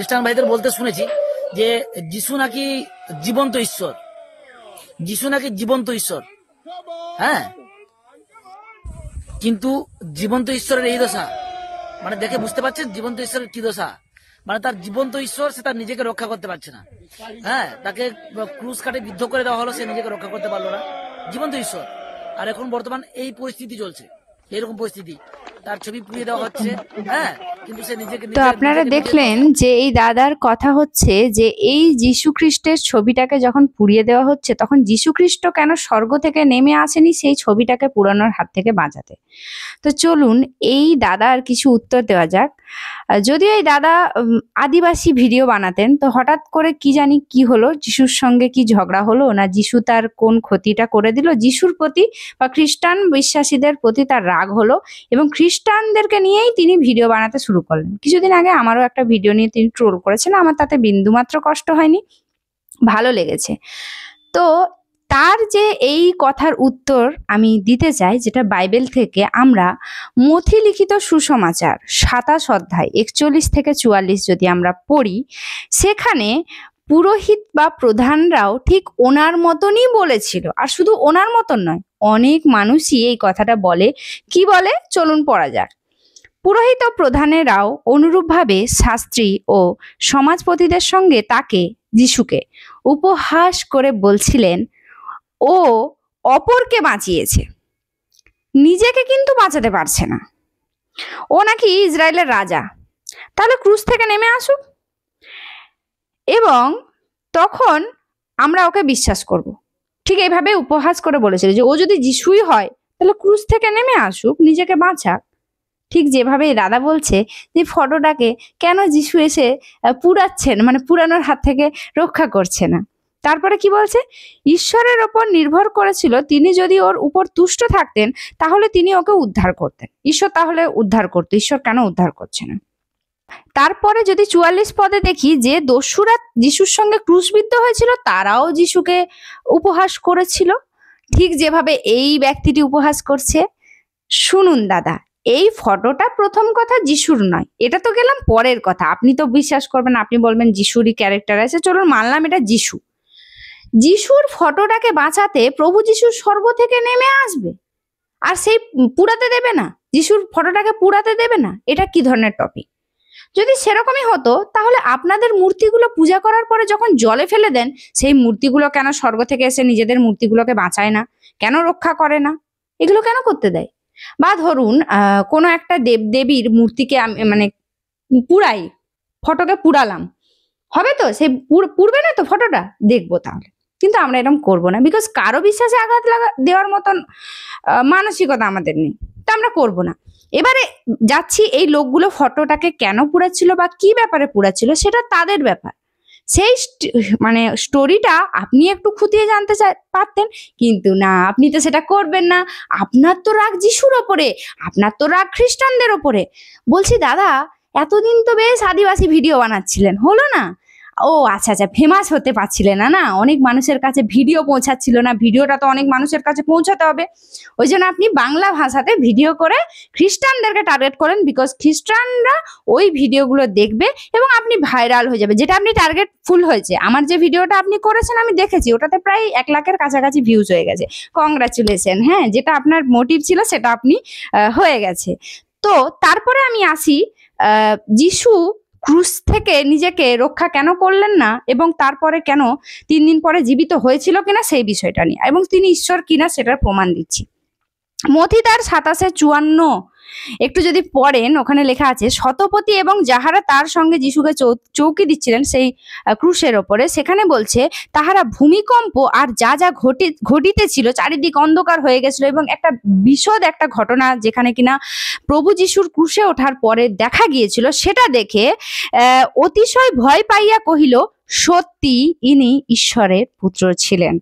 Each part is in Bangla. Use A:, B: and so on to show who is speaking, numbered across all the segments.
A: খ্রিস্টান ভাইদের বলতে শুনেছি যে যিশু নাকি জীবন্ত ঈশ্বর, যিশু নাকি জীবন্ত ঈশ্বর। হ্যাঁ, কিন্তু জীবন্ত ঈশ্বরের এই দশা, মানে দেখে বুঝতে পারছেন জীবন্ত ঈশ্বরের কি দশা। মানে তার জীবন্ত ঈশ্বর, সে তার নিজেকে রক্ষা করতে পারছে না। হ্যাঁ, তাকে ক্রুশ কাটে বিদ্ধ করে দেওয়া হলো, সে নিজেকে রক্ষা করতে পারলো না, জীবন্ত ঈশ্বর। আর এখন বর্তমান এই পরিস্থিতি চলছে, এরকম পরিস্থিতি, তার ছবি পুড়িয়ে দেওয়া হচ্ছে। হ্যাঁ, কিন্তু সে নিজেকে
B: তো আপনারা দেখলেন যে এই দাদার কথা হচ্ছে যে এই যীশু খ্রিস্টের ছবিটাকে যখন পুড়িয়ে দেওয়া হচ্ছে, তখন যীশু খ্রিস্ট কেন স্বর্গ থেকে নেমে আসেনি সেই ছবিটাকে পুরানোর হাত থেকে বাঁচাতে। তো চলুন এই দাদার কিছু উত্তর দেওয়া যাক। যদিও এই দাদা আদিবাসী ভিডিও বানাতেন, তো হঠাৎ করে কি জানি কি হলো, যিশুর সঙ্গে কি ঝগড়া হলো না যিশু তার কোন ক্ষতিটা করে দিল, যিশুর প্রতি বা খ্রিস্টান বিশ্বাসীদের প্রতি তার রাগ হলো এবং খ্রিস্টানদেরকে নিয়েই তিনি ভিডিও বানাতে শুরু করলেন। কিছুদিন আগে আমারও একটা ভিডিও নিয়ে তিনি ট্রোল করেছেন, আমার তাতে বিন্দুমাত্র কষ্ট হয়নি, ভালো লেগেছে। তো তার যে এই কথার উত্তর আমি দিতে চাই, যেটা বাইবেল থেকে আমরা মথি লিখিত সুসমাচার 27 অধ্যায় 41 থেকে 44 যদি আমরা পড়ি, সেখানে পুরোহিত বা প্রধানরাও ঠিক ওনার মতনই বলেছিল। আর শুধু ওনার মতন নয়, অনেক মানুষই এই কথাটা বলে। কি বলে চলুন পড়া যাক। পুরোহিত ও প্রধানেরাও অনুরূপভাবে শাস্ত্রী ও সমাজপতিদের সঙ্গে তাকে, যিশুকে উপহাস করে বলছিলেন, ও অপরকে বাঁচিয়েছে, নিজেকে কিন্তু বাঁচাতে পারছে না। ও নাকি ইসরায়েলের রাজা, তাহলে ক্রুশ থেকে নেমে আসুক এবং তখন আমরা ওকে বিশ্বাস করব। ঠিক এইভাবে উপহাস করে বলেছিল যে ও যদি যিশুই হয় তাহলে ক্রুশ থেকে নেমে আসুক, নিজেকে বাঁচাক। ঠিক যেভাবে দাদা বলছে যে ফটোটাকে কেন যিশু এসে পুড়াচ্ছেন, মানে পুরানোর হাত থেকে রক্ষা করছে না। তারপরে কি বলছে, ঈশ্বরের ওপর নির্ভর করেছিল, তিনি যদি ওর উপর তুষ্ট থাকতেন তাহলে তিনি ওকে উদ্ধার করতেন। ঈশ্বর তাহলে উদ্ধার করতো, ঈশ্বর কেন উদ্ধার করছে না? তারপরে যদি 44 পদে দেখি যে দস্যুরা যিশুর সঙ্গে ক্রুশবিদ্ধ হয়েছিল, তারাও যিশুকে উপহাস করেছিল, ঠিক যেভাবে এই ব্যক্তিটি উপহাস করছে। শুনুন দাদা, এই ফটোটা প্রথম কথা যিশুর নয়, এটা তো গেলাম পরের কথা। আপনি তো বিশ্বাস করবেন, আপনি বলবেন যিশুরই ক্যারেক্টার আছে, চলুন মানলাম এটা যিশু। যিশুর ফটোটাকে বাঁচাতে প্রভু যিশু স্বর্গ থেকে নেমে আসবে আর সেই পুড়াতে দেবে না, যিশুর ফটোটাকে পুড়াতে দেবে না? এটা কি ধরনের টপিক? যদি সেরকমই হতো তাহলে আপনাদের মূর্তিগুলো পূজা করার পরে যখন জলে ফেলে দেন, সেই মূর্তিগুলো কেন স্বর্গ থেকে এসে নিজেদের মূর্তিগুলোকে বাঁচায় না, কেন রক্ষা করে না, এগুলো কেন করতে দেয়? বা ধরুন কোনো একটা দেবদেবীর মূর্তিকে আমি মানে পুড়াই, ফটোকে পুড়ালাম, হবে তো? সেই পুড়বে না তো ফটোটা, দেখবো তাহলে। কিন্তু আমরা এরকম করবো না, বিকজ কারো বিশ্বাসে আঘাত দেওয়ার মতন মানসিকতা আমাদের নেই, তো আমরা করবো না। এবারে যাচ্ছি, এই লোকগুলো ফটোটাকে কেন পুড়াচ্ছিল বা কি ব্যাপারে পুড়াচ্ছিল সেটা তাদের ব্যাপার। সেই মানে স্টোরিটা আপনি একটু খুঁটিয়ে জানতে পারতেন, কিন্তু না, আপনি তো সেটা করবেন না। আপনার তো রাগ যিশুর ওপরে, আপনার তো রাগ খ্রিস্টানদের ওপরে। বলছি দাদা, এতদিন তো বেশ আদিবাসী ভিডিও বানাচ্ছিলেন, হলো না? ও আচ্ছা আচ্ছা, ফেমাস হতে পারছিলেন না, অনেক মানুষের কাছে ভিডিও পৌঁছাচ্ছিল না, ভিডিওটা তো অনেক মানুষের কাছে পৌঁছাতে হবে, ওই জন্য আপনি বাংলা ভাষাতে ভিডিও করে খ্রিস্টানদেরকে টার্গেট করেন, বিকজ খ্রিস্টানরা ওই ভিডিওগুলো দেখবে এবং আপনি ভাইরাল হয়ে যাবে, যেটা আপনি টার্গেট ফুল হয়েছে। আমার যে ভিডিওটা আপনি করেছেন আমি দেখেছি, ওটাতে প্রায় 1 লাখের কাছাকাছি ভিউজ হয়ে গেছে, কংগ্রাচুলেশন। হ্যাঁ, যেটা আপনার মোটিভ ছিল সেটা আপনি হয়ে গেছে। তো তারপরে আমি আসি, যিশু ক্রুশ থেকে নিজেকে রক্ষা কেন করলেন না এবং তারপরে কেন 3 দিন পরে জীবিত হয়েছিল কিনা সেই বিষয়টা নিয়ে, এবং তিনি ঈশ্বর কিনা সেটার প্রমাণ দিচ্ছি। মথি তার 27:54 একটু যদি পড়েন, ওখানে লেখা আছে, শতপতি এবং যাহারা তার সঙ্গে যিশুকে চৌকি দিচ্ছিলেন সেই ক্রুশের ওপরে, সেখানে বলছে তাহারা ভূমিকম্প আর যা যা ঘটিতেছিল, চারিদিক অন্ধকার হয়ে গেছিল এবং একটা বিশদ একটা ঘটনা যেখানে কিনা প্রভু যিশুর ক্রুশে ওঠার পরে দেখা গিয়েছিল, সেটা দেখে অতিশয় ভয় পাইয়া কহিল, সত্যি ইনি ঈশ্বরের পুত্র ছিলেন।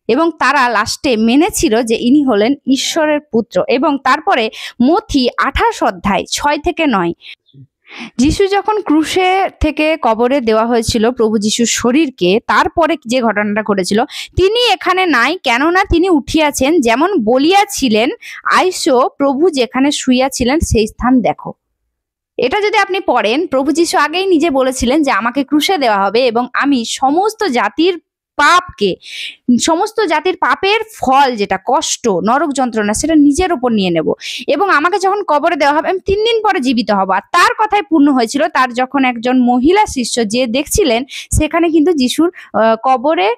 B: এবং তারা লাস্টে মেনেছিল যে ইনি হলেন ঈশ্বরের পুত্র। এবং তারপরে মথি 28 অধ্যায় 6 থেকে 9, যিশু যখন ক্রুশে থেকে কবরে দেওয়া হয়েছিল প্রভু যিশুর শরীরকে, তারপরে যে ঘটনাটা ঘটেছিল, তিনি এখানে নাই, কেননা তিনি উঠিয়াছেন, যেমন বলিয়াছিলেন, আইসো প্রভু যেখানে শুইয়াছিলেন সেই স্থান দেখো। এটা যদি আপনি পড়েন, প্রভু যীশু আগেই নিজে বলেছিলেন যে আমাকে ক্রুশে দেওয়া হবে এবং আমি সমস্ত জাতির পাপের ফল, যেটা কষ্ট, নরক যন্ত্রণা, সেটা নিজের উপর নিয়ে নেব এবং আমাকে যখন কবরে দেওয়া হবে আমি 3 দিন পরে জীবিত হব। আর তার কথাই পূর্ণ হয়েছিল। তার যখন একজন মহিলা শিষ্য যে দেখছিলেন, সেখানে কিন্তু যিশুর কবরে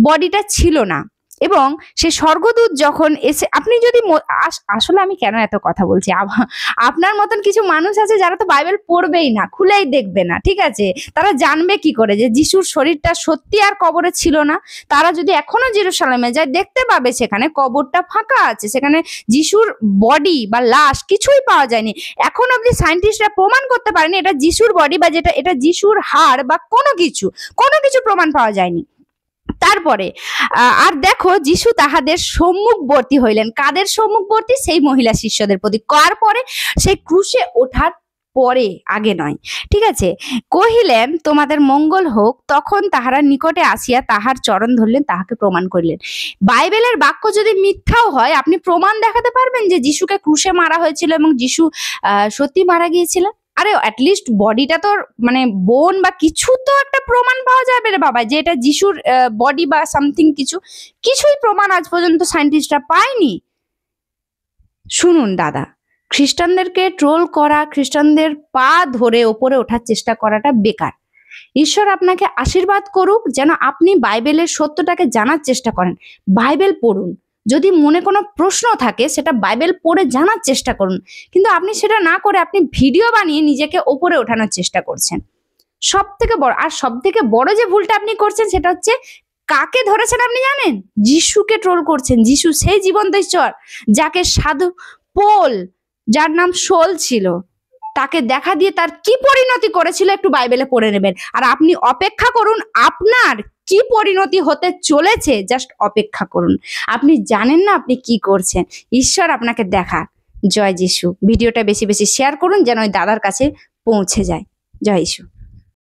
B: বডিটা ছিল না এবং সে স্বর্গদূত যখন এসে, আপনি যদি আসলে আমি কেন এত কথা বলছি, আপনার মতন কিছু মানুষ আছে যারা তো বাইবেল পড়বেই না, খুলেই দেখবে না, ঠিক আছে? তারা জানবে কি করে যে যিশুর শরীরটা সত্যি আর কবরে ছিল না? তারা যদি এখনো জেরুসালেমে যায়, দেখতে পাবে সেখানে কবরটা ফাঁকা আছে, সেখানে যিশুর বডি বা লাশ কিছুই পাওয়া যায়নি। এখন অব্দি সায়েন্টিস্টরা প্রমাণ করতে পারেনি এটা যিশুর বডি বা এটা যিশুর হাড় বা কোনো কিছু প্রমাণ পাওয়া যায়নি। তারপরে আর দেখো, যিশু তাহাদের সম্মুখবর্তী হইলেন। কাদের সম্মুখবর্তী? সেই মহিলা শিষ্যদের প্রতি। কার পরে? সেই ক্রুশে ওঠার পরে, আগে নয়, ঠিক আছে? কহিলেন, তোমাদের মঙ্গল হোক। তখন তাহারা নিকটে আসিয়া তাহার চরণ ধরলেন, তাহাকে প্রমাণ করিলেন। বাইবেলের বাক্য যদি মিথ্যাও হয়, আপনি প্রমাণ দেখাতে পারবেন যে যিশুকে ক্রুশে মারা হয়েছিল এবং যিশু সত্যি মারা গিয়েছিলেন? আরে অ্যাটলিস্ট বডিটা তো, মানে বোন বা কিছু তো একটা প্রমাণ পাওয়া যাবে রে বাবা, যে এটা যিশুর বডি বা সামথিং কিছুই প্রমাণ আজ পর্যন্ত সায়েন্টিস্টরা পায়নি। শুনুন দাদা, খ্রিস্টানদেরকে ট্রোল করা, খ্রিস্টানদের পা ধরে ওপরে ওঠার চেষ্টা করাটা বেকার। ঈশ্বর আপনাকে আশীর্বাদ করুক যেন আপনি বাইবেলের সত্যটাকে জানার চেষ্টা করেন। বাইবেল পড়ুন, যদি মনে কোনো প্রশ্ন থাকে সেটা বাইবেল পড়ে জানার চেষ্টা করুন, কিন্তু আপনি সেটা না করে আপনি ভিডিও বানিয়ে নিজেকে ওপরে ওঠানোর চেষ্টা করছেন। সব থেকে বড় যে ভুলটা আপনি করছেন সেটা হচ্ছে, কাকে ধরেছেন আপনি জানেন? যিশুকে ট্রোল করছেন। যিশু সেই জীবন্ত ঈশ্বর যাকে সাধু পোল, যার নাম শোল ছিল, তাকে দেখা দিয়ে তার কি পরিণতি করেছিল একটু বাইবেলে পড়ে নেবেন। আর আপনি অপেক্ষা করুন, আপনার কি পরিণতি হতে চলেছে জাস্ট অপেক্ষা করুন। আপনি জানেন না আপনি কি করছেন। ঈশ্বর আপনাকে দেখা। জয় যিশু। ভিডিওটা বেশি বেশি শেয়ার করুন যেন ওই দাদার কাছে পৌঁছে যায়। জয় যিশু।